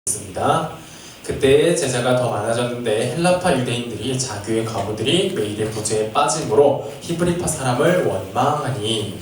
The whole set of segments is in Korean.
있습니다. 그때 제자가 더 많아졌는데 헬라파 유대인들이 자교의 과부들이 매일의 부재에 빠짐으로 히브리파 사람을 원망하니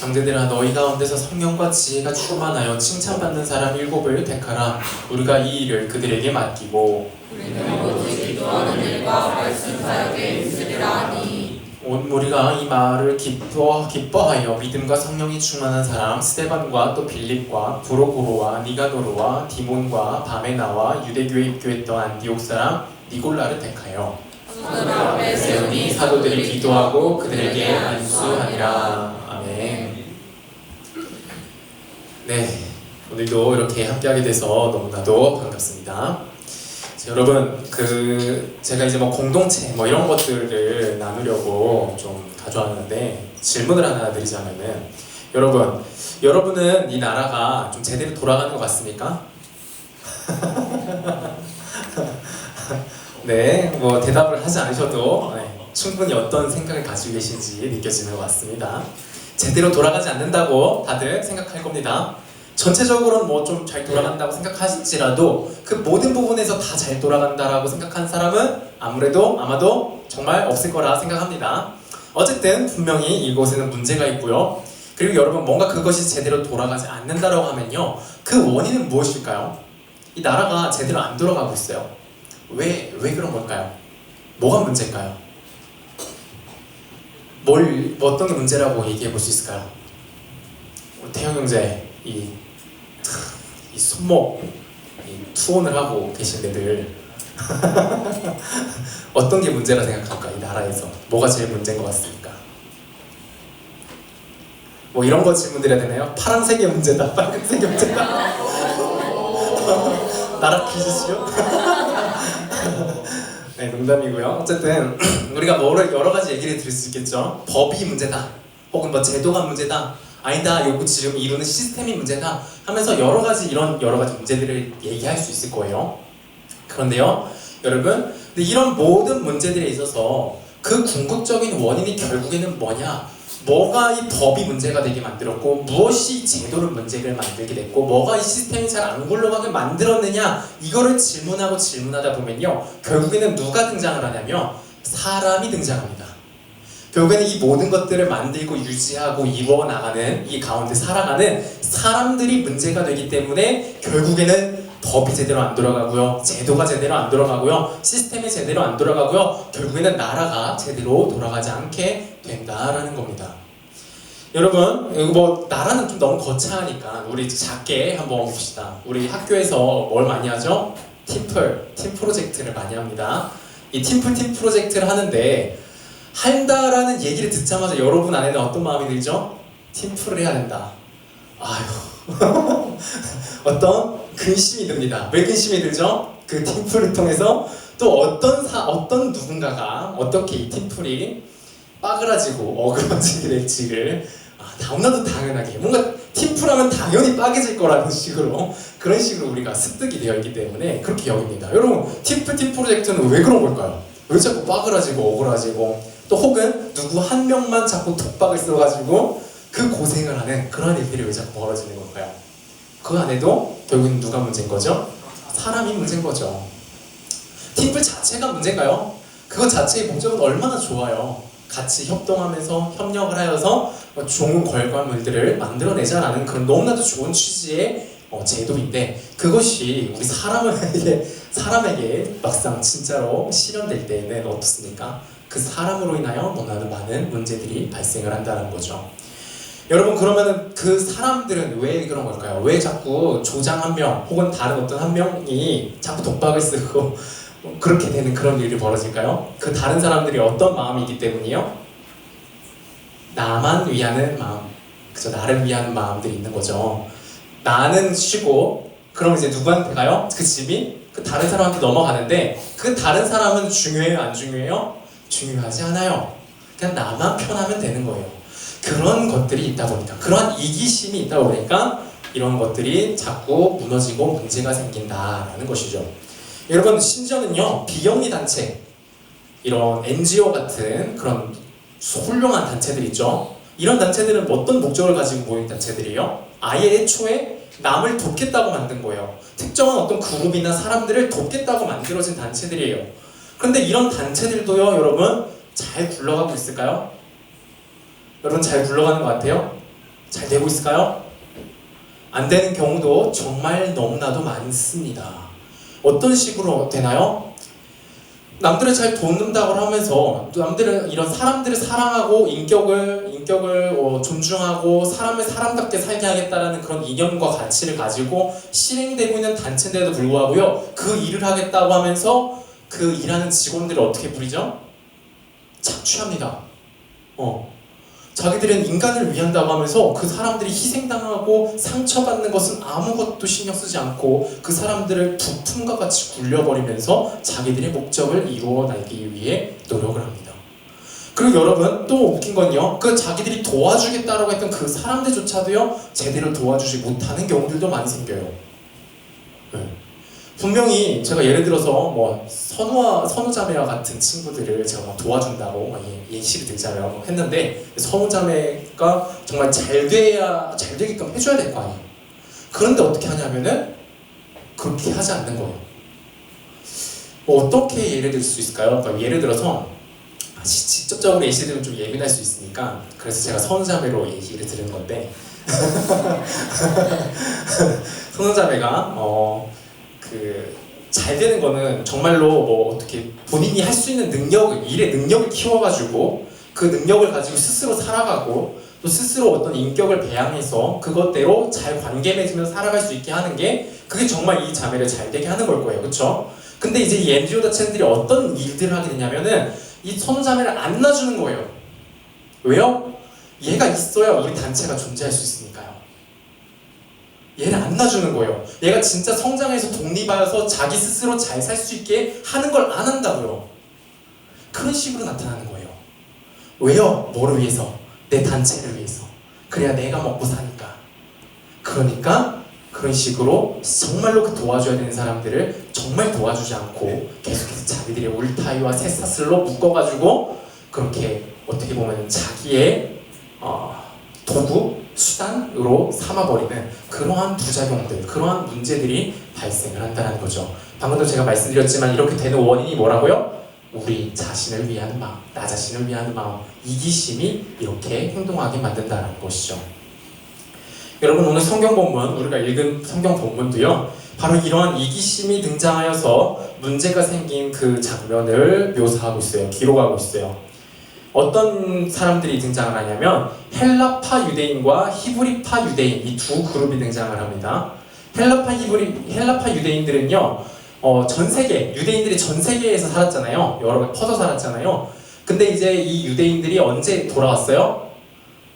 형제들아, 너희 가운데서 성령과 지혜가 충만하여 칭찬받는 사람 7을 택하라. 우리가 이 일을 그들에게 맡기고 우리는 오직 기도하는 일과 말씀 사역에 힘쓰리라 하니 온 무리가 이 말을 기뻐하여 믿음과 성령이 충만한 사람 스데반과 또 빌립과 브로고로와 니가노르와 디몬과 바메나와 유대교에 입교했던 안디옥 사람 니골라를 택하여 하늘 앞에 세우니 사도들이 기도하고 그들에게 안수하니라. 아멘. 네, 오늘도 이렇게 함께하게 돼서 너무나도 반갑습니다. 자, 여러분, 제가 이제 공동체 이런 것들을 나누려고 좀 가져왔는데 질문을 하나 드리자면은 여러분은 이 나라가 좀 제대로 돌아가는 것 같습니까? 네, 대답을 하지 않으셔도 충분히 어떤 생각을 가지고 계신지 느껴지는 것 같습니다. 제대로 돌아가지 않는다고 다들 생각할 겁니다. 전체적으로는 좀 잘 돌아간다고 생각하실지라도 그 모든 부분에서 다 잘 돌아간다라고 생각하는 사람은 아마도 정말 없을 거라 생각합니다. 어쨌든 분명히 이곳에는 문제가 있고요. 그리고 여러분, 뭔가 그것이 제대로 돌아가지 않는다라고 하면요, 그 원인은 무엇일까요? 이 나라가 제대로 안 돌아가고 있어요. 왜 그런 걸까요? 뭐가 문제일까요? 어떤 게 문제라고 얘기해 볼 수 있을까요? 태영 형제, 이 손목 투혼을 하고 계신데들 어떤 게 문제라 생각할까? 이 나라에서 뭐가 제일 문제인 것 같습니까? 이런 거 질문드려야 되나요? 파란색의 문제다, 빨간색의 문제다. 나라 퀴즈시요? 네, 농담이고요. 어쨌든 우리가 여러 가지 얘기를 들을 수 있겠죠. 법이 문제다, 혹은 제도가 문제다, 아니다, 요거 지금 이루는 시스템이 문제다 하면서 여러 가지 문제들을 얘기할 수 있을 거예요. 그런데요, 여러분, 근데 이런 모든 문제들에 있어서 그 궁극적인 원인이 결국에는 뭐가 이 법이 문제가 되게 만들었고, 무엇이 제도를 문제를 만들게 됐고, 뭐가 이 시스템이 잘 안 굴러가게 만들었느냐, 이거를 질문하다 보면요, 결국에는 누가 등장을 하냐면 사람이 등장합니다. 결국에는 이 모든 것들을 만들고 유지하고 이루어나가는, 이 가운데 살아가는 사람들이 문제가 되기 때문에 결국에는 법이 제대로 안 돌아가고요, 제도가 제대로 안 돌아가고요, 시스템이 제대로 안 돌아가고요, 결국에는 나라가 제대로 돌아가지 않게 된다라는 겁니다. 여러분, 나라는 좀 너무 거창하니까 우리 작게 한번 봅시다. 우리 학교에서 뭘 많이 하죠? 팀 프로젝트를 많이 합니다. 이 팀 프로젝트를 하는데, 한다라는 얘기를 듣자마자 여러분 안에는 어떤 마음이 들죠? 팀플을 해야 된다. 아유 어떤 근심이 듭니다. 왜 근심이 들죠? 그 팀플을 통해서 또 어떤 누군가가 어떻게 이 팀플이 빠그라지고 어그러지게 될지를 너무나도 당연하게, 뭔가 팀플하면 당연히 빠개질 거라는 그런 식으로 우리가 습득이 되어 있기 때문에 그렇게 여깁니다. 여러분, 팀 프로젝트는 왜 그런 걸까요? 왜 자꾸 빠그라지고 어그러지고, 또 혹은 누구 한 명만 자꾸 독박을 써가지고 그 고생을 하는 그런 일들이 왜 자꾸 벌어지는 걸까요? 그 안에도 결국은 누가 문제인 거죠? 사람이 문제인 거죠. 팀플 자체가 문제인가요? 그것 자체의 목적은 얼마나 좋아요. 같이 협동하면서 협력을 하여서 좋은 결과물들을 만들어내자라는 그런 너무나도 좋은 취지의 제도인데, 그것이 우리 사람에게 막상 진짜로 실현될 때에는 어떻습니까? 그 사람으로 인하여 너무나도 많은 문제들이 발생을 한다는 거죠. 여러분, 그러면은 그 사람들은 왜 그런 걸까요? 왜 자꾸 조장 한 명 혹은 다른 어떤 한 명이 자꾸 독박을 쓰고 그렇게 되는 그런 일이 벌어질까요? 그 다른 사람들이 어떤 마음이기 때문이요? 나만 위하는 마음, 그죠? 나를 위하는 마음들이 있는 거죠. 나는 쉬고, 그럼 이제 누구한테 가요? 그 짐이 그 다른 사람한테 넘어가는데, 그 다른 사람은 중요해요, 안 중요해요? 중요하지 않아요. 그냥 나만 편하면 되는 거예요. 그런 것들이 있다 보니까, 그런 이기심이 있다 보니까 이런 것들이 자꾸 무너지고 문제가 생긴다라는 것이죠. 여러분, 심지어는요, 비영리 단체, 이런 NGO 같은 그런 훌륭한 단체들 있죠. 이런 단체들은 어떤 목적을 가지고 모인 단체들이에요? 아예 애초에 남을 돕겠다고 만든 거예요. 특정한 어떤 그룹이나 사람들을 돕겠다고 만들어진 단체들이에요. 그런데 이런 단체들도요, 여러분 잘 굴러가고 있을까요? 여러분 잘 굴러가는 것 같아요? 잘 되고 있을까요? 안 되는 경우도 정말 너무나도 많습니다. 어떤 식으로 되나요? 남들을 잘 돕는다고 하면서 남들은 이런 사람들을 사랑하고 인격을 존중하고 사람을 사람답게 살게 하겠다라는 그런 이념과 가치를 가지고 실행되고 있는 단체인데도 불구하고요, 그 일을 하겠다고 하면서 그 일하는 직원들을 어떻게 부리죠? 착취합니다. 자기들은 인간을 위한다고 하면서 그 사람들이 희생당하고 상처받는 것은 아무것도 신경 쓰지 않고 그 사람들을 부품과 같이 굴려버리면서 자기들의 목적을 이루어내기 위해 노력을 합니다. 그리고 여러분 또 웃긴 건요, 그 자기들이 도와주겠다라고 했던 그 사람들조차도요 제대로 도와주지 못하는 경우들도 많이 생겨요. 분명히 제가 예를 들어서 뭐 선우자매와 같은 친구들을 제가 막 도와준다고 예시를 들자면 했는데, 선우자매가 정말 잘 되게끔 해줘야 될 거 아니에요. 그런데 어떻게 하냐면은 그렇게 하지 않는 거예요. 뭐 어떻게 예를 들 수 있을까요? 그러니까 예를 들어서 직접적으로 예시 들으면 좀 예민할 수 있으니까 그래서 제가 선우자매로 예시를 들은 건데 선우자매가 잘 되는 거는 정말로 뭐 어떻게 본인이 할 수 있는 일의 능력을 키워가지고 그 능력을 가지고 스스로 살아가고 또 스스로 어떤 인격을 배양해서 그것대로 잘 관계 맺으면서 살아갈 수 있게 하는 게 그게 정말 이 자매를 잘 되게 하는 걸 거예요. 그렇죠? 근데 이제 이 NGO 단체들이 어떤 일들을 하게 되냐면은 이 선우자매를 안 놔주는 거예요. 왜요? 얘가 있어야 우리 단체가 존재할 수 있으니까요. 얘를 안 놔주는 거예요. 얘가 진짜 성장해서 독립하여서 자기 스스로 잘 살 수 있게 하는 걸 안 한다고요. 그런 식으로 나타나는 거예요. 왜요? 뭐를 위해서? 내 단체를 위해서. 그래야 내가 먹고 사니까. 그러니까 그런 식으로 정말로 그 도와줘야 되는 사람들을 정말 도와주지 않고 계속해서 자기들의 울타리와 쇠사슬로 묶어가지고 그렇게 어떻게 보면 자기의 도구, 수단으로 삼아버리는 그러한 부작용들, 그러한 문제들이 발생을 한다는 거죠. 방금도 제가 말씀드렸지만 이렇게 되는 원인이 뭐라고요? 우리 자신을 위한 마음, 나 자신을 위한 마음, 이기심이 이렇게 행동하게 만든다는 것이죠. 여러분 오늘 성경 본문, 우리가 읽은 성경 본문도요, 바로 이러한 이기심이 등장하여서 문제가 생긴 그 장면을 묘사하고 있어요. 기록하고 있어요. 어떤 사람들이 등장을 하냐면 헬라파 유대인과 히브리파 유대인, 이 두 그룹이 등장을 합니다. 헬라파 유대인들은요, 전 세계 유대인들이 전 세계에서 살았잖아요. 여러 개 퍼져 살았잖아요. 근데 이제 이 유대인들이 언제 돌아왔어요?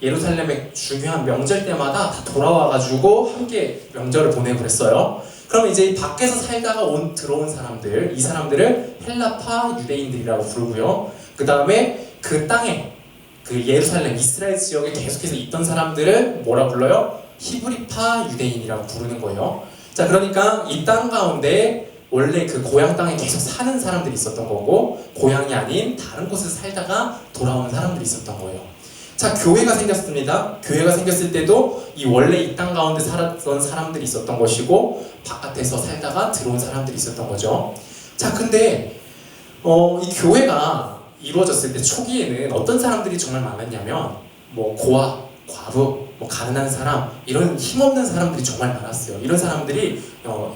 예루살렘의 중요한 명절 때마다 다 돌아와가지고 함께 명절을 보내고 그랬어요. 그럼 이제 밖에서 살다가 들어온 사람들, 이 사람들을 헬라파 유대인들이라고 부르고요. 그 다음에 그 땅에, 그 예루살렘, 이스라엘 지역에 계속해서 있던 사람들을 뭐라 불러요? 히브리파 유대인이라고 부르는 거예요. 자, 그러니까 이 땅 가운데 원래 그 고향 땅에 계속 사는 사람들이 있었던 거고, 고향이 아닌 다른 곳에서 살다가 돌아오는 사람들이 있었던 거예요. 자, 교회가 생겼습니다. 교회가 생겼을 때도 이 원래 이 땅 가운데 살았던 사람들이 있었던 것이고, 바깥에서 살다가 들어온 사람들이 있었던 거죠. 자, 근데 이 교회가 이루어졌을 때 초기에는 어떤 사람들이 정말 많았냐면 뭐 고아, 과부, 뭐 가난한 사람, 이런 힘없는 사람들이 정말 많았어요. 이런 사람들이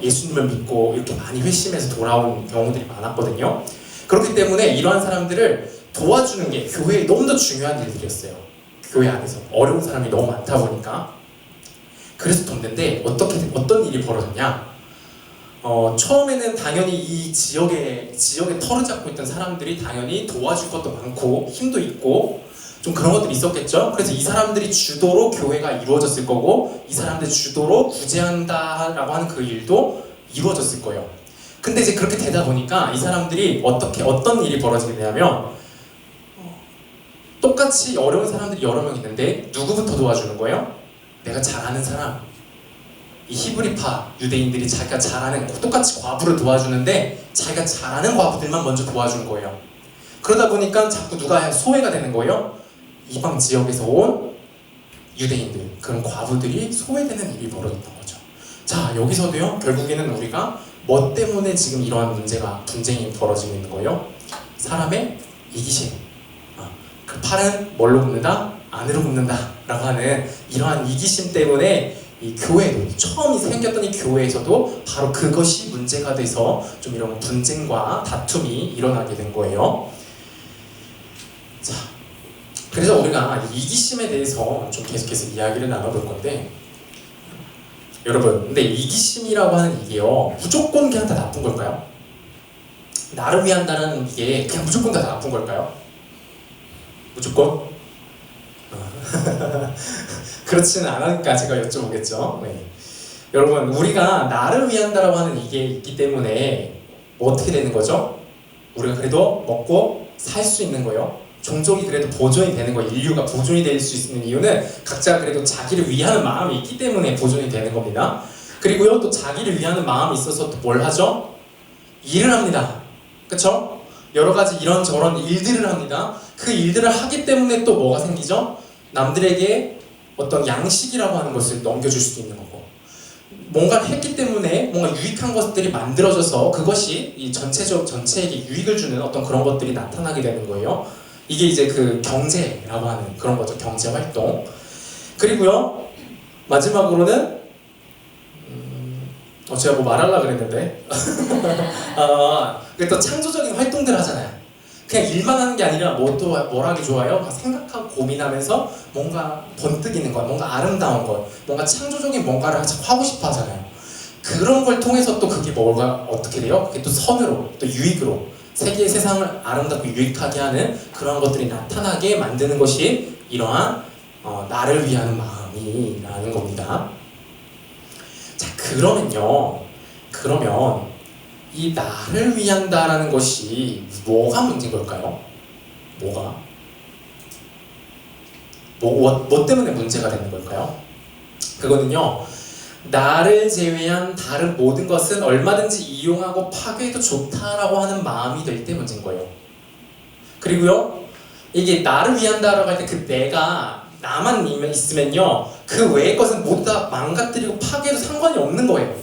예수님을 믿고 이렇게 많이 회심해서 돌아온 경우들이 많았거든요. 그렇기 때문에 이러한 사람들을 도와주는 게 교회에 너무 더 중요한 일들이었어요. 교회 안에서 어려운 사람이 너무 많다 보니까. 그래서 돕는데 어떤 일이 벌어졌냐? 처음에는 당연히 이 지역에 털을 잡고 있던 사람들이 당연히 도와줄 것도 많고 힘도 있고 좀 그런 것들이 있었겠죠. 그래서 이 사람들이 주도로 교회가 이루어졌을 거고, 이 사람들 주도로 구제한다라고 하는 그 일도 이루어졌을 거예요. 근데 이제 그렇게 되다 보니까 이 사람들이 어떤 일이 벌어지게 되냐면, 똑같이 어려운 사람들이 여러 명 있는데 누구부터 도와주는 거예요? 내가 잘 아는 사람, 이 히브리파 유대인들이 자기가 잘 아는, 똑같이 과부를 도와주는데 자기가 잘 아는 과부들만 먼저 도와준 거예요. 그러다 보니까 자꾸 누가 소외가 되는 거예요? 이방 지역에서 온 유대인들, 그런 과부들이 소외되는 일이 벌어졌던 거죠. 자, 여기서도요, 결국에는 우리가 뭐 때문에 지금 이러한 문제가, 분쟁이 벌어지고 있는 거예요? 사람의 이기심. 그 팔은 뭘로 굽는다? 안으로 굽는다 라고 하는 이러한 이기심 때문에 이 교회도, 처음 생겼던 이 교회에서도 바로 그것이 문제가 돼서 좀 이런 분쟁과 다툼이 일어나게 된 거예요. 자, 그래서 우리가 이기심에 대해서 좀 계속해서 이야기를 나눠볼 건데, 여러분, 근데 이기심이라고 하는 이게요, 무조건 그냥 다 나쁜 걸까요? 나를 위한다는 이게 그냥 무조건 다 나쁜 걸까요? 무조건? 그렇지는 않으니까 제가 여쭤보겠죠. 네. 여러분, 우리가 나를 위한다라고 하는 이게 있기 때문에 뭐 어떻게 되는 거죠? 우리가 그래도 먹고 살 수 있는 거예요. 종족이 그래도 보존이 되는 거예요. 인류가 보존이 될 수 있는 이유는 각자 그래도 자기를 위하는 마음이 있기 때문에 보존이 되는 겁니다. 그리고요, 또 자기를 위하는 마음이 있어서 또 뭘 하죠? 일을 합니다. 그쵸? 여러 가지 이런저런 일들을 합니다. 그 일들을 하기 때문에 또 뭐가 생기죠? 남들에게 어떤 양식이라고 하는 것을 넘겨줄 수도 있는 거고, 뭔가를 했기 때문에 뭔가 유익한 것들이 만들어져서 그것이 이 전체에게 유익을 주는 어떤 그런 것들이 나타나게 되는 거예요. 이게 이제 그 경제라고 하는 그런 거죠. 경제 활동. 그리고요, 마지막으로는 제가 뭐 말하려고 그랬는데 또 창조적인 활동들 하잖아요. 그냥 일만 하는 게 아니라 뭘 하기 좋아요? 막 생각하고 고민하면서 뭔가 번뜩이는 것, 뭔가 아름다운 것, 뭔가 창조적인 뭔가를 하고 싶어 하잖아요. 그런 걸 통해서 또 그게 뭐가 어떻게 돼요? 그게 또 선으로, 또 유익으로 세상을 아름답고 유익하게 하는 그런 것들이 나타나게 만드는 것이 이러한 나를 위하는 마음이라는 겁니다. 자, 그러면 이 나를 위한다라는 것이 뭐가 문제인 걸까요? 뭐 때문에 문제가 되는 걸까요? 그거는요, 나를 제외한 다른 모든 것은 얼마든지 이용하고 파괴해도 좋다라고 하는 마음이 될 때 문제인 거예요. 그리고요, 이게 나를 위한다라고 할 때 그 내가 나만 있으면요, 그 외의 것은 모두 다 망가뜨리고 파괴해도 상관이 없는 거예요.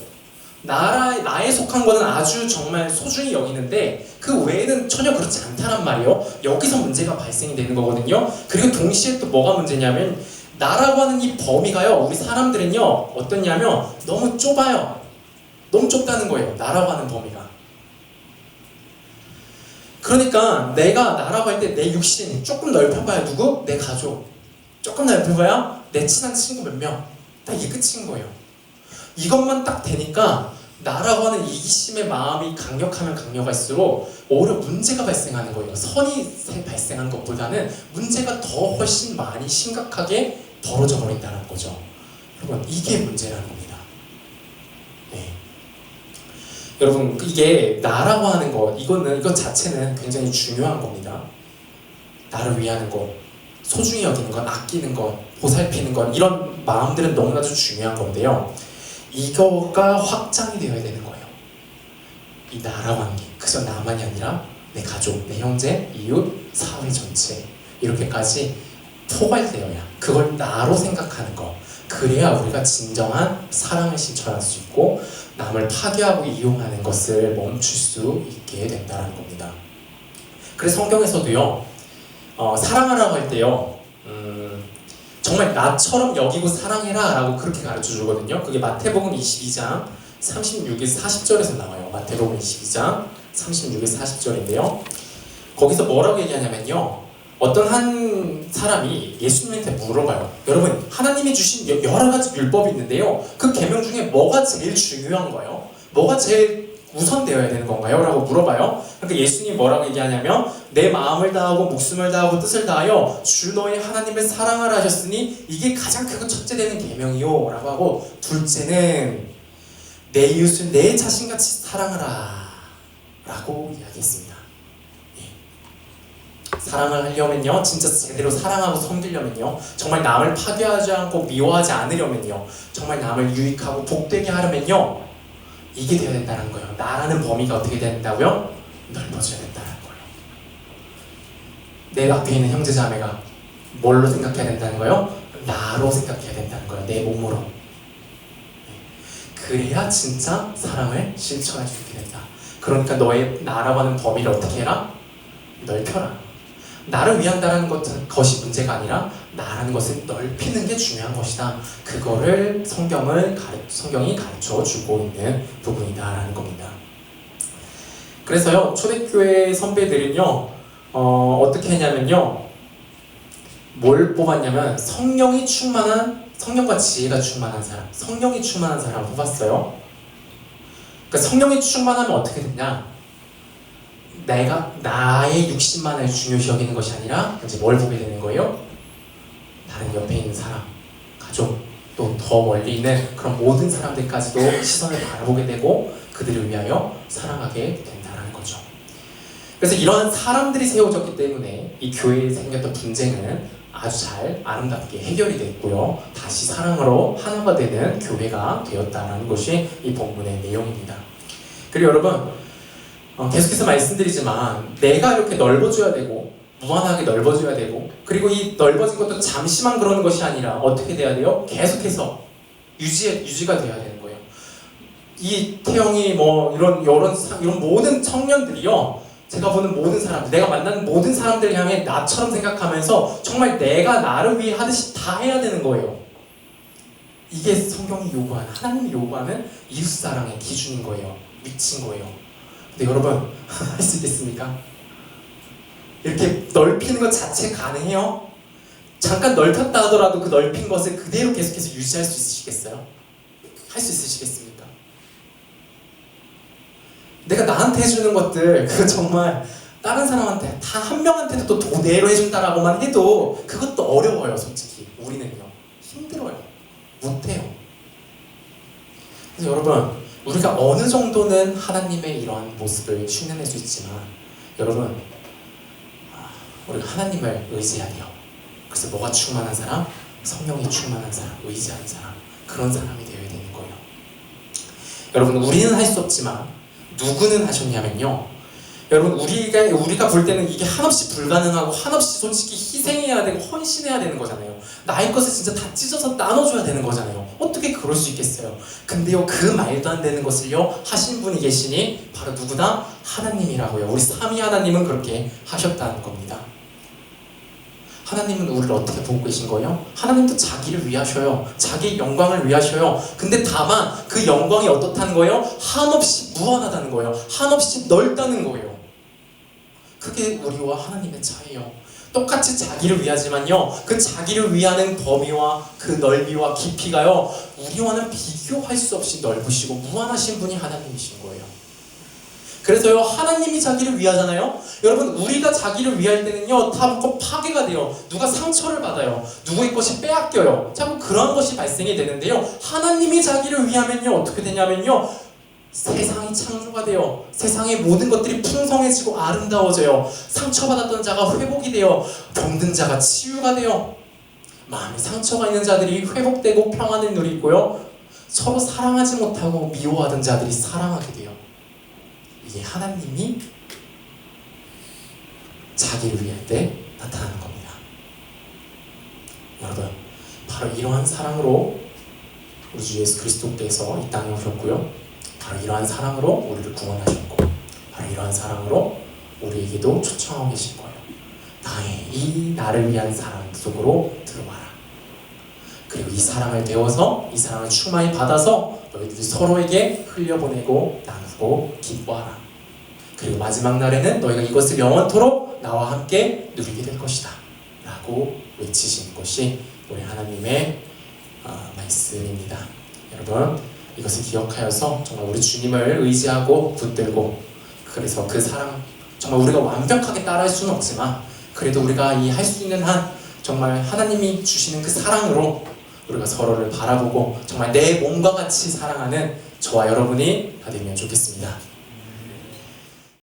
나에 속한 거는 아주 정말 소중히 여기는데 그 외에는 전혀 그렇지 않다란 말이에요. 여기서 문제가 발생이 되는 거거든요. 그리고 동시에 또 뭐가 문제냐면, 나라고 하는 이 범위가요, 우리 사람들은요 어떠냐면 너무 좁아요. 너무 좁다는 거예요, 나라고 하는 범위가. 그러니까 내가 나라고 할 때 내 육신 조금 넓혀봐야 누구? 내 가족. 조금 넓혀봐야 내 친한 친구 몇 명. 딱 이게 끝인 거예요. 이것만 딱 되니까 나라고 하는 이기심의 마음이 강력하면 강력할수록 오히려 문제가 발생하는 거예요. 선이 발생하는 것보다는 문제가 더 훨씬 많이 심각하게 벌어져 버린다는 거죠. 여러분, 이게 문제라는 겁니다. 네. 여러분, 이게 나라고 하는 것, 이것 자체는 굉장히 중요한 겁니다. 나를 위하는 것, 소중히 여기는 것, 아끼는 것, 보살피는 것, 이런 마음들은 너무나도 중요한 건데요. 이거가 확장이 되어야 되는 거예요. 이 나라고 하는 게 그저 나만이 아니라 내 가족, 내 형제, 이웃, 사회 전체 이렇게까지 포괄되어야, 그걸 나로 생각하는 거, 그래야 우리가 진정한 사랑을 실천할 수 있고 남을 파괴하고 이용하는 것을 멈출 수 있게 된다는 겁니다. 그래서 성경에서도요, 사랑하라고 할 때요, 정말 나처럼 여기고 사랑해라 라고 그렇게 가르쳐 주거든요. 그게 마태복음 22장 36에서 40절에서 나와요. 마태복음 22장 36에서 40절인데요. 거기서 뭐라고 얘기하냐면요, 어떤 한 사람이 예수님한테 물어봐요. 여러분, 하나님이 주신 여러 가지 율법이 있는데요, 그 계명 중에 뭐가 제일 중요한 거예요? 뭐가 제일 우선되어야 되는 건가요? 라고 물어봐요. 그러니까 예수님이 뭐라고 얘기하냐면, 내 마음을 다하고 목숨을 다하고 뜻을 다하여 주 너의 하나님을 사랑하라 하셨으니 이게 가장 크고 첫째 되는 계명이요 라고 하고, 둘째는 내 이웃을 내 자신같이 사랑하라 라고 이야기했습니다. 사랑을 하려면요, 진짜 제대로 사랑하고 섬기려면요, 정말 남을 파괴하지 않고 미워하지 않으려면요, 정말 남을 유익하고 복되게 하려면요, 이게 되어야 된다는 거예요. 나라는 범위가 어떻게 된다고요? 넓어져야 된다는 거예요. 내 앞에 있는 형제 자매가 뭘로 생각해야 된다는 거예요? 나로 생각해야 된다는 거예요. 내 몸으로. 그래야 진짜 사랑을 실천할 수 있게 된다. 그러니까 너의 나라고 하는 범위를 어떻게 해라? 넓혀라. 나를 위한다는 것이 문제가 아니라 나라는 것을 넓히는 게 중요한 것이다. 그거를 성경이 가르쳐 주고 있는 부분이다라는 겁니다. 그래서요, 초대교회 선배들은요, 어떻게 했냐면요, 뭘 뽑았냐면 성령과 지혜가 충만한 사람, 성령이 충만한 사람을 뽑았어요. 그러니까 성령이 충만하면 어떻게 되냐? 나의 육신만을 중요시 여기는 것이 아니라 이제 뭘 보게 되는 거예요? 다른 옆에 있는 사람, 가족, 또 더 멀리 있는 그런 모든 사람들까지도 시선을 바라보게 되고 그들을 위하여 사랑하게 된다는 거죠. 그래서 이런 사람들이 세워졌기 때문에 이 교회에 생겼던 분쟁은 아주 잘 아름답게 해결이 됐고요. 다시 사랑으로 하나가 되는 교회가 되었다는 것이 이 본문의 내용입니다. 그리고 여러분, 계속해서 말씀드리지만 내가 이렇게 넓어져야 되고 무한하게 넓어져야 되고 그리고 이 넓어진 것도 잠시만 그러는 것이 아니라 어떻게 돼야 돼요? 계속해서 유지가 돼야 되는 거예요. 이 태영이 이런 모든 청년들이요, 제가 보는 모든 사람들, 내가 만나는 모든 사람들 향해 나처럼 생각하면서 정말 내가 나를 위해 하듯이 다 해야 되는 거예요. 이게 성경이 요구하는, 하나님이 요구하는 이웃사랑의 기준인 거예요. 미친 거예요. 근데 여러분, 할 수 있겠습니까? 이렇게 넓히는 것 자체 가능해요? 잠깐 넓혔다 하더라도 그 넓힌 것을 그대로 계속해서 유지할 수 있으시겠어요? 할 수 있으시겠습니까? 내가 나한테 해주는 것들, 그거 정말 다른 사람한테, 단 한 명한테도 또 도내로 해준다라고만 해도 그것도 어려워요, 솔직히. 우리는요. 힘들어요. 못해요. 그래서 여러분, 우리가 어느 정도는 하나님의 이러한 모습을 흉내낼 수 있지만 여러분, 우리가 하나님을 의지해야 돼요. 그래서 뭐가 충만한 사람? 성령이 충만한 사람, 의지하는 사람, 그런 사람이 되어야 되는 거예요. 여러분, 우리는 할 수 없지만 누구는 하셨냐면요, 여러분, 우리가 볼 때는 이게 한없이 불가능하고 한없이 솔직히 희생해야 되고 헌신해야 되는 거잖아요. 나의 것을 진짜 다 찢어서 나눠줘야 되는 거잖아요. 어떻게 그럴 수 있겠어요? 근데요, 그 말도 안 되는 것을요 하신 분이 계시니 바로 누구다? 하나님이라고요. 우리 삼위 하나님은 그렇게 하셨다는 겁니다. 하나님은 우리를 어떻게 보고 계신 거예요? 하나님도 자기를 위하셔요. 자기의 영광을 위하셔요. 근데 다만 그 영광이 어떻다는 거예요? 한없이 무한하다는 거예요. 한없이 넓다는 거예요. 그게 우리와 하나님의 차이예요. 똑같이 자기를 위하지만요, 그 자기를 위하는 범위와 그 넓이와 깊이가요, 우리와는 비교할 수 없이 넓으시고 무한하신 분이 하나님이신 거예요. 그래서요, 하나님이 자기를 위하잖아요. 여러분, 우리가 자기를 위할 때는요, 자꾸 파괴가 돼요. 누가 상처를 받아요. 누구의 것이 빼앗겨요. 자꾸 그런 것이 발생이 되는데요, 하나님이 자기를 위하면요, 어떻게 되냐면요, 세상이 창조가 돼요. 세상의 모든 것들이 풍성해지고 아름다워져요. 상처받았던 자가 회복이 돼요. 병든 자가 치유가 돼요. 마음에 상처가 있는 자들이 회복되고 평안을 누리고요, 서로 사랑하지 못하고 미워하던 자들이 사랑하게 돼요. 이게 하나님이 자기를 위할 때 나타나는 겁니다. 여러분, 바로 이러한 사랑으로 우리 주 예수 그리스도께서 이 땅에 오셨고요, 바로 이러한 사랑으로 우리를 구원하셨고, 바로 이러한 사랑으로 우리에게도 초청하고 계신 거예요. 이 나를 위한 사랑 속으로 들어와라. 그리고 이 사랑을 배워서 이 사랑을 충만히 받아서 너희들이 서로에게 흘려보내고 나누고 기뻐하라. 그리고 마지막 날에는 너희가 이것을 영원토록 나와 함께 누리게 될 것이다 라고 외치시는 것이 우리 하나님의 말씀입니다. 여러분, 이것을 기억하여서 정말 우리 주님을 의지하고 붙들고, 그래서 그 사랑, 정말 우리가 완벽하게 따라할 수는 없지만 그래도 우리가 이 할 수 있는 한 정말 하나님이 주시는 그 사랑으로 우리가 서로를 바라보고 정말 내 몸과 같이 사랑하는 저와 여러분이 다 되면 좋겠습니다.